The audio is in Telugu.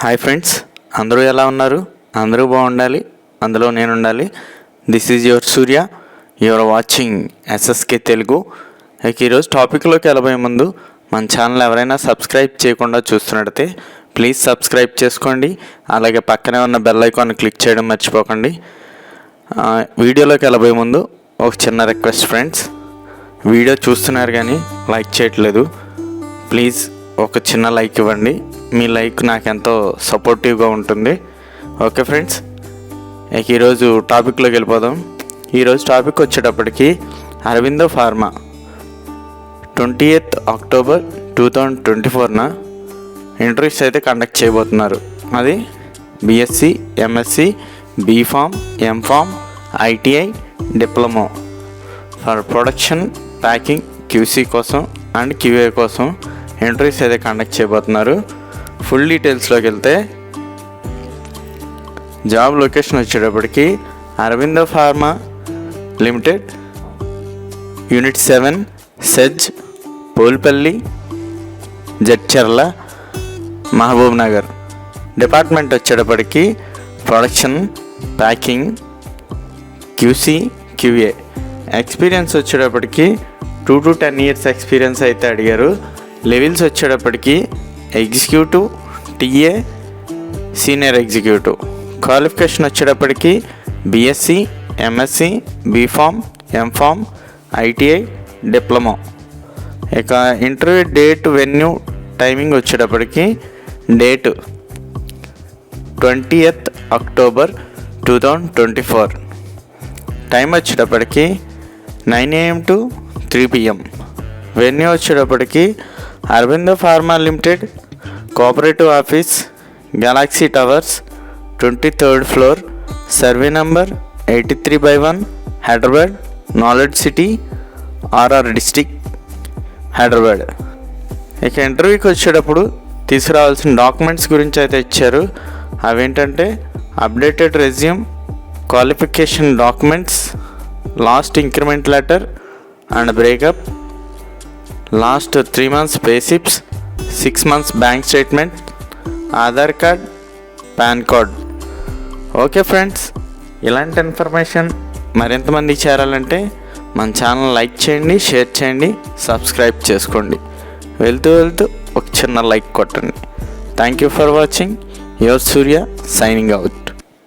హాయ్ ఫ్రెండ్స్, అందరూ ఎలా ఉన్నారు? అందరూ బాగుండాలి, అందులో నేను ఉండాలి. This is your Surya, your watching SSK Telugu. ఈరోజు టాపిక్లోకి వెళ్ళబోయే ముందు మన ఛానల్ ఎవరైనా సబ్స్క్రైబ్ చేయకుండా చూస్తున్నట్టయితే ప్లీజ్ సబ్స్క్రైబ్ చేసుకోండి. అలాగే పక్కనే ఉన్న బెల్ ఐకాన్ క్లిక్ చేయడం మర్చిపోకండి. వీడియోలోకి వెళ్ళబోయే ముందు ఒక చిన్న రిక్వెస్ట్ ఫ్రెండ్స్, వీడియో చూస్తున్నారు కానీ లైక్ చేయట్లేదు. ప్లీజ్ ఒక చిన్న లైక్ ఇవ్వండి. మీ లైక్ నాకు ఎంతో సపోర్టివ్గా ఉంటుంది. ఓకే ఫ్రెండ్స్, ఈరోజు టాపిక్లోకి వెళ్ళిపోదాం. ఈరోజు టాపిక్ వచ్చేటప్పటికి Aurobindo pharma 20th October 2024 interviews అయితే కండక్ట్ చేయబోతున్నారు. అది BSc, MSc, BPharm, MPharm, ITI, diploma for production, packing, QC కోసం అండ్ క్యూఏ కోసం ఇంటర్వ్యూస్ అయితే కండక్ట్ చేయబోతున్నారు. ఫుల్ డీటెయిల్స్లోకి వెళ్తే జాబ్ లొకేషన్ వచ్చేటప్పటికి Aurobindo pharma limited, unit 7, SEZ, Polepally, Jadcherla, Mahabubnagar. Department వచ్చేటప్పటికి production, packing, QC, QA. Experience వచ్చేటప్పటికి 2 to 10 years ఎక్స్పీరియన్స్ అయితే అడిగారు. లెవెల్స్ వచ్చేటప్పటికి executive, TA, senior executive. Qualification వచ్చేటప్పటికి BSc, MSc, BPharm, MPharm, ITI, diploma. ఇక ఇంటర్వ్యూ డేట్, వెన్యూ, టైమింగ్ వచ్చేటప్పటికి డేట్ 20th October 2024. టైం వచ్చేటప్పటికి 9 AM to 3 PM. వెన్యూ వచ్చేటప్పటికి Aurobindo pharma limited, cooperative office, galaxy towers, 23rd floor, survey number 83/1, Hyderabad, knowledge city, RR district, Hyderabad. ఇక ఇంటర్వ్యూకి వచ్చేటప్పుడు తీసుకురావాల్సిన డాక్యుమెంట్స్ గురించి అయితే ఇచ్చారు. అవేంటంటే updated resume, qualification documents, last increment letter and breakup, last 3 months pay slips, 6 months bank statement, Aadhaar card, pan card. Okay friends, ఇలాంటి ఇన్ఫర్మేషన్ మరింతమందికి చేరాలంటే మన ఛానల్ లైక్ చేయండి, షేర్ చేయండి, సబ్స్క్రైబ్ చేసుకోండి. వెళ్తూ ఒక చిన్న లైక్ కొట్టండి. Thank you for watching. Your Surya signing out.